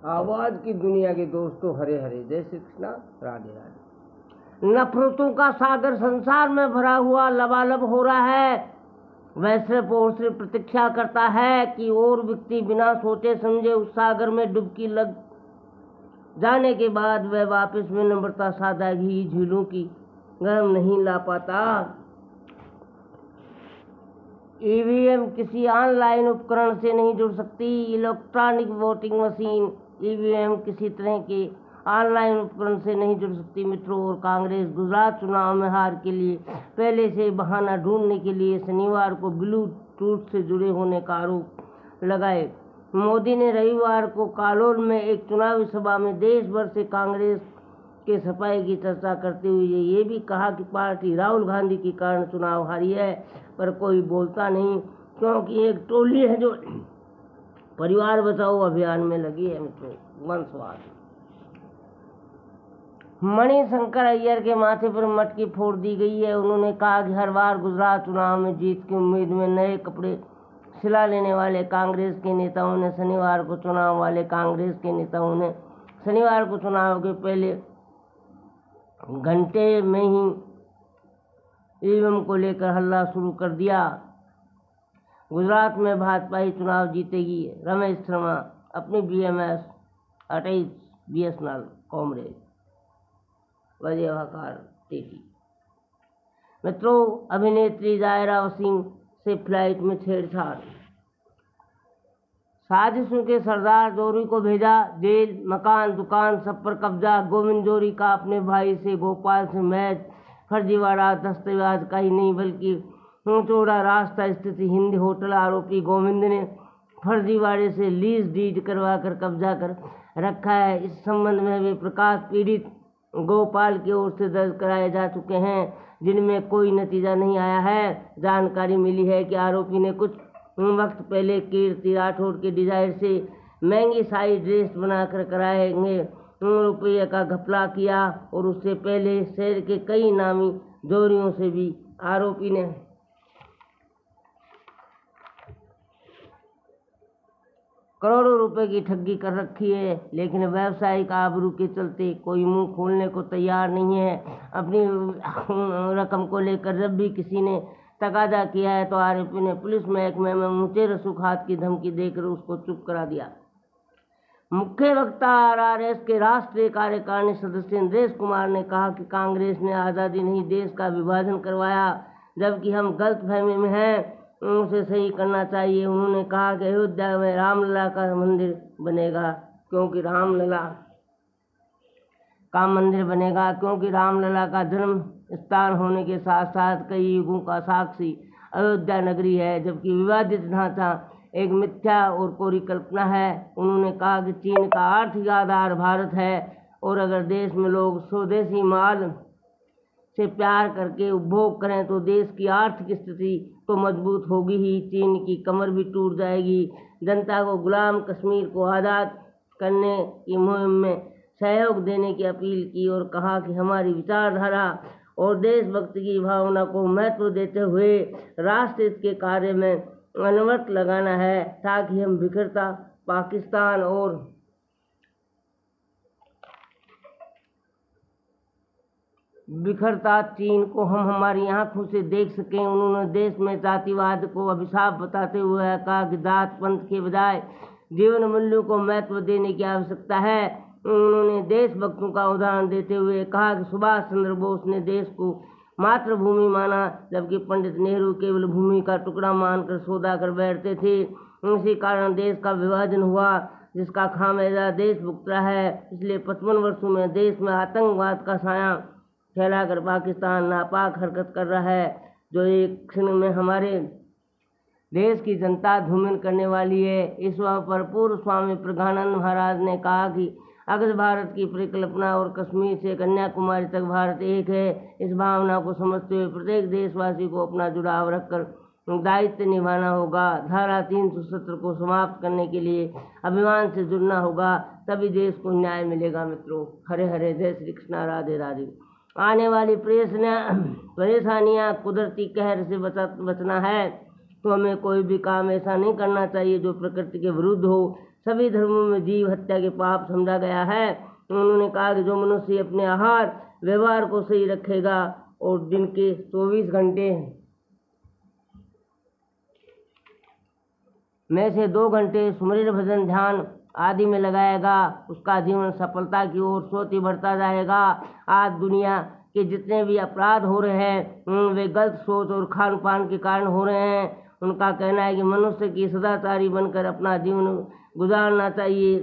आवाज की दुनिया के दोस्तों, हरे हरे, जय श्री कृष्णा, राधे राधे। नफरतों का सागर संसार में भरा हुआ लबालब हो रहा है। वह सिर्फ और सिर्फ प्रतीक्षा करता है कि और व्यक्ति बिना सोचे समझे उस सागर में डुबकी लग जाने के बाद वह वापस में नम्रता सादगी झीलों की गर्म नहीं ला पाता। ईवीएम किसी ऑनलाइन उपकरण से नहीं जुड़ सकती। इलेक्ट्रॉनिक वोटिंग मशीन ईवीएम किसी तरह के ऑनलाइन उपकरण से नहीं जुड़ सकती मित्रों। और कांग्रेस गुजरात चुनाव में हार के लिए पहले से बहाना ढूंढने के लिए शनिवार को ब्लूटूथ से जुड़े होने का आरोप लगाए। मोदी ने रविवार को कालोल में एक चुनावी सभा में देश भर से कांग्रेस के सफाई की चर्चा करते हुए ये भी कहा कि पार्टी राहुल गांधी के कारण चुनाव हारी है, पर कोई बोलता नहीं क्योंकि एक टोली है जो परिवार बचाओ अभियान में लगी है मित्रों। वंशवाद। मणिशंकर अय्यर के माथे पर मटकी फोड़ दी गई है। उन्होंने कहा कि हर बार गुजरात चुनाव में जीत की उम्मीद में नए कपड़े सिला लेने वाले कांग्रेस के नेताओं ने शनिवार को चुनाव के पहले घंटे में ही ईवीएम को लेकर हल्ला शुरू कर दिया। गुजरात में भाजपा ही चुनाव जीतेगी। रमेश शर्मा अपनी बीएमएस 28 बीएसएनएल कॉमरेड वजह वकार टीटी। मित्रों, अभिनेत्री जायरा वसीम से फ्लाइट में छेड़छाड़। साजिशों के सरदार जोरी को भेजा जेल। मकान दुकान सब पर कब्जा। गोविंद जोरी का अपने भाई से गोपाल से मैच। फर्जीवाड़ा दस्तावेज का ही नहीं बल्कि चौड़ा रास्ता स्थित हिंदी होटल। आरोपी गोविंद ने फर्जीवाड़े से लीज डीड करवा कर कब्जा कर रखा है। इस संबंध में वे प्रकाश पीड़ित गोपाल की ओर से दर्ज कराए जा चुके हैं, जिनमें कोई नतीजा नहीं आया है। जानकारी मिली है कि आरोपी ने कुछ वक्त पहले कीर्ति राठौड़ के डिजायर से महंगी साड़ी ड्रेस बनाकर कराएंगे रुपये का घपला किया और उससे पहले शहर के कई नामी जोरियों से भी आरोपी ने करोड़ों रुपए की ठगी कर रखी है। लेकिन व्यावसायिक आबरू के चलते कोई मुंह खोलने को तैयार नहीं है। अपनी रकम को लेकर जब भी किसी ने तकाजा किया है तो आरोपी ने पुलिस महकमे में ऊंचे रसूखात की धमकी देकर उसको चुप करा दिया। मुख्य वक्ता आरआरएस के राष्ट्रीय कार्यकारिणी सदस्य नरेश कुमार ने कहा कि कांग्रेस ने आज़ादी नहीं देश का विभाजन करवाया, जबकि हम गलतफहमी में हैं, उसे सही करना चाहिए। उन्होंने कहा कि अयोध्या में रामलला का मंदिर बनेगा क्योंकि रामलला का जन्म स्थान होने के साथ साथ कई युगों का साक्षी अयोध्या नगरी है, जबकि विवादित ढांचा एक मिथ्या और कोरी कल्पना है। उन्होंने कहा कि चीन का आर्थिक आधार भारत है और अगर देश में लोग स्वदेशी माल से प्यार करके उपभोग करें तो देश की आर्थिक स्थिति तो मजबूत होगी ही, चीन की कमर भी टूट जाएगी। जनता को गुलाम कश्मीर को आज़ाद करने की मुहिम में सहयोग देने की अपील की और कहा कि हमारी विचारधारा और देशभक्ति की भावना को महत्व देते हुए राष्ट्र हित के कार्य में अनवरत लगाना है ताकि हम बिखरता पाकिस्तान और बिखरता चीन को हम हमारी आंखों से देख सकें। उन्होंने देश में जातिवाद को अभिशाप बताते हुए कहा कि जात पंथ के बजाय जीवन मूल्यों को महत्व देने की आवश्यकता है। उन्होंने देशभक्तों का उदाहरण देते हुए कहा कि सुभाष चंद्र बोस ने देश को मातृभूमि माना, जबकि पंडित नेहरू केवल भूमि का टुकड़ा मानकर सौदा कर बैठते थे। इसी कारण देश का विभाजन हुआ, जिसका खामियाजा देश भुगत रहा है। पिछले 55 वर्षों में देश में आतंकवाद का साया फैलाकर पाकिस्तान नापाक हरकत कर रहा है, जो एक क्षण में हमारे देश की जनता धूमिल करने वाली है। इस अवसर पर पूर्व स्वामी प्रज्ञानंद महाराज ने कहा कि अगज भारत की परिकल्पना और कश्मीर से कन्याकुमारी तक भारत एक है। इस भावना को समझते हुए प्रत्येक देशवासी को अपना जुड़ाव रखकर दायित्व निभाना होगा। धारा 370 को समाप्त करने के लिए अभिमान से जुड़ना होगा, तभी देश को न्याय मिलेगा। मित्रों, हरे हरे, जय श्री कृष्णा, राधे राधे। आने वाली परेशानियाँ कुदरती कहर से बचना है तो हमें कोई भी काम ऐसा नहीं करना चाहिए जो प्रकृति के विरुद्ध हो। सभी धर्मों में जीव हत्या के पाप समझा गया है। उन्होंने कहा कि जो मनुष्य अपने आहार व्यवहार को सही रखेगा और दिन के 24 घंटे में से 2 घंटे सुमिरन भजन ध्यान आदि में लगाएगा, उसका जीवन सफलता की ओर सोती बढ़ता जाएगा। आज दुनिया के जितने भी अपराध हो रहे हैं वे गलत सोच और खान पान के कारण हो रहे हैं। उनका कहना है कि मनुष्य की सदाचारी बनकर अपना जीवन गुजारना चाहिए।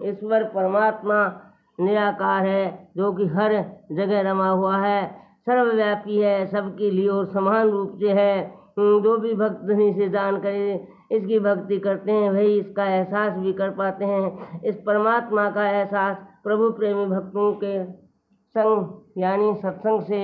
ईश्वर परमात्मा निराकार है, जो कि हर जगह रमा हुआ है, सर्वव्यापी है, सबके लिए और समान रूप से है। जो भी भक्त धनी से जान कर इसकी भक्ति करते हैं वही इसका एहसास भी कर पाते हैं। इस परमात्मा का एहसास प्रभु प्रेमी भक्तों के संग यानी सत्संग से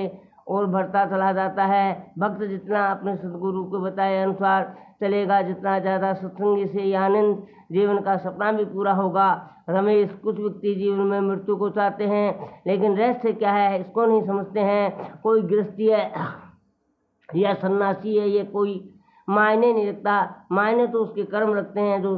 और बढ़ता चला जाता है। भक्त जितना अपने सदगुरु को बताए अनुसार चलेगा, जितना ज़्यादा सत्संग से आनंद जीवन का सपना भी पूरा होगा। रमेश, कुछ व्यक्ति जीवन में मृत्यु को चाहते हैं, लेकिन रहस्य क्या है इसको नहीं समझते हैं। कोई गृहस्थी है या सन्यासी है, ये कोई मायने नहीं रखता। मायने तो उसके कर्म रखते हैं जो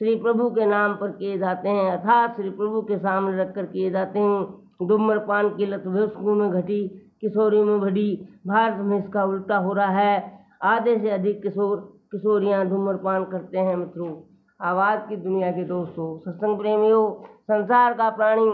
श्री प्रभु के नाम पर किए जाते हैं, अर्थात श्री प्रभु के सामने रखकर किए जाते हैं। धूम्रपान की लत वयस्कों में घटी, किशोरी में बढ़ी। भारत में इसका उल्टा हो रहा है। आधे से अधिक किशोरियां धूम्रपान करते हैं। मित्रों, आवाज़ की दुनिया के दोस्तों, सत्संग प्रेमियों, संसार का प्राणी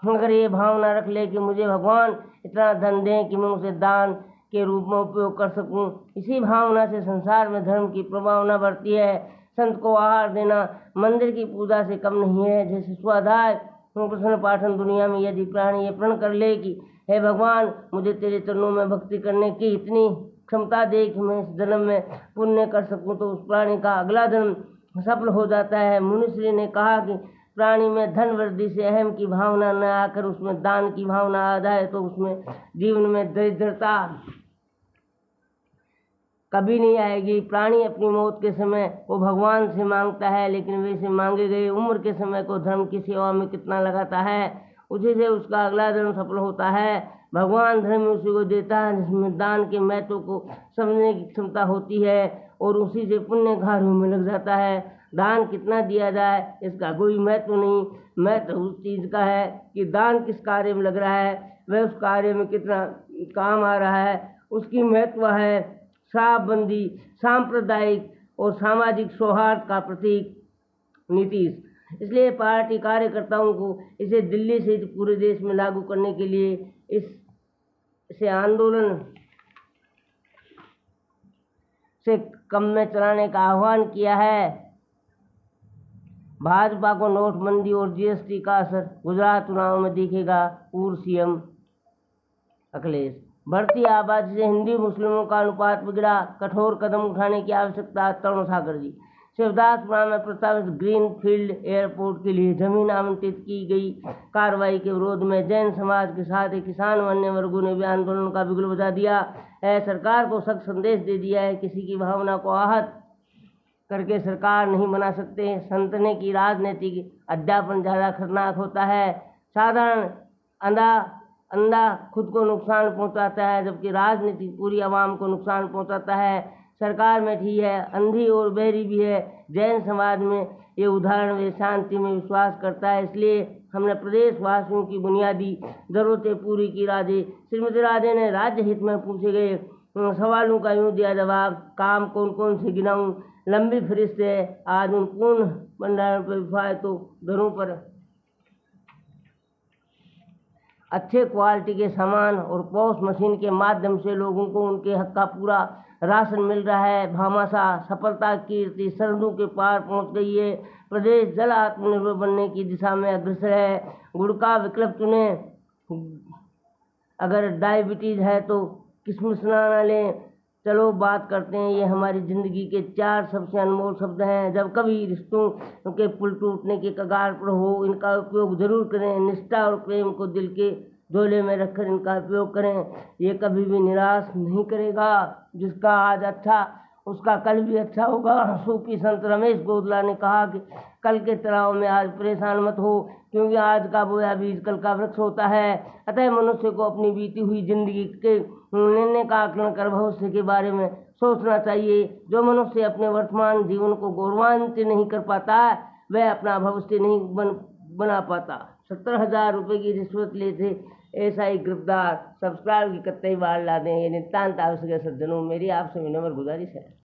अगर ये भावना रख ले कि मुझे भगवान इतना धन दें कि मैं उसे दान के रूप में उपयोग कर सकूं, इसी भावना से संसार में धर्म की प्रभावना बढ़ती है। संत को आहार देना मंदिर की पूजा से कम नहीं है। जैसे स्वाध्याय प्रश्न पाठन दुनिया में यदि प्राणी ये प्रण कर ले कि हे भगवान, मुझे तेरे चरणों में भक्ति करने की इतनी क्षमता दे कि मैं इस जन्म में पुण्य कर सकूं, तो उस प्राणी का अगला जन्म सफल हो जाता है। मुनिश्री ने कहा कि प्राणी में धन वृद्धि से अहम की भावना न आकर उसमें दान की भावना आ जाए तो उसमें जीवन में दरिद्रता कभी नहीं आएगी। प्राणी अपनी मौत के समय वो भगवान से मांगता है, लेकिन वैसे मांगे गए उम्र के समय को धर्म की सेवा में कितना लगाता है, उसी से उसका अगला जन्म सफल होता है। भगवान धर्म उसी को देता है जिसमें दान के महत्व को समझने की क्षमता होती है और उसी से पुण्य कार्यों में लग जाता है। दान कितना दिया जाए इसका कोई महत्व नहीं। महत्व उस चीज़ का है कि दान किस कार्य में लग रहा है, वह उस कार्य में कितना काम आ रहा है, उसकी महत्व है। शराबबंदी सांप्रदायिक और सामाजिक सौहार्द का प्रतीक नीतीश। इसलिए पार्टी कार्यकर्ताओं को इसे दिल्ली से पूरे देश में लागू करने के लिए इसे आंदोलन से कम में चलाने का आह्वान किया है। भाजपा को नोटबंदी और जीएसटी का असर गुजरात चुनाव में दिखेगा, पूर्व सीएम अखिलेश। बढ़ती आबादी से हिंदू मुस्लिमों का अनुपात बिगड़ा, कठोर कदम उठाने की आवश्यकता, तरुण सागर जी। शिवदासपुरा में प्रस्तावित ग्रीन फील्ड एयरपोर्ट के लिए जमीन आवंटित की गई कार्रवाई के विरोध में जैन समाज के साथ ही किसान व अन्य वर्गों ने भी आंदोलन का बिगुल बजा दिया है। सरकार को सख्त संदेश दे दिया है, किसी की भावना को आहत करके सरकार नहीं बना सकते। संतने की राजनीतिक अध्यापन ज़्यादा खतरनाक होता है। साधारण अंधा खुद को नुकसान पहुंचाता है, जबकि राजनीति पूरी आवाम को नुकसान पहुंचाता है। सरकार में ठीक है, अंधी और बहरी भी है। जैन समाज में ये उदाहरण वे शांति में विश्वास करता है, इसलिए हमने प्रदेशवासियों की बुनियादी ज़रूरतें पूरी की। श्रीमती राजे ने राज्य हित में पूछे गए सवालों का यूँ दिया जवाब, काम कौन कौन से गिनाऊँ, लंबी फहरिस्त है। आज उन पूर्ण भंडारण पर विफाय तो घरों पर अच्छे क्वालिटी के सामान और पॉश मशीन के माध्यम से लोगों को उनके हक का पूरा राशन मिल रहा है। भामाशाह सफलता कीर्ति सरहदों के पार पहुंच गई है। प्रदेश जल आत्मनिर्भर बनने की दिशा में अग्रसर है। गुड़ का विकल्प चुने, अगर डायबिटीज़ है तो किशमिश ना लें। चलो बात करते हैं, ये हमारी ज़िंदगी के 4 सबसे अनमोल शब्द हैं। जब कभी रिश्तों के पुल टूटने के कगार पर हो, इनका उपयोग जरूर करें। निष्ठा और प्रेम को दिल के झोले में रखकर इनका उपयोग करें। ये कभी भी निराश नहीं करेगा। जिसका आज अच्छा उसका कल भी अच्छा होगा। सूफी संत रमेश गोदला ने कहा कि कल के तनाव में आज परेशान मत हो, क्योंकि आज का बोया बीज कल का वृक्ष होता है। अतः मनुष्य को अपनी बीती हुई जिंदगी के निर्णय का आकलन कर भविष्य के बारे में सोचना चाहिए। जो मनुष्य अपने वर्तमान जीवन को गौरवान्वित नहीं कर पाता, वह अपना भविष्य नहीं बना पाता। 70,000 रुपये की रिश्वत लेते ऐसा ही गिरफ्तार। सब्सक्राइब की कतई बार ला दें। ये नितांत आवश्यक है सज्जनों, मेरी आपसे विनम्र गुजारिश है।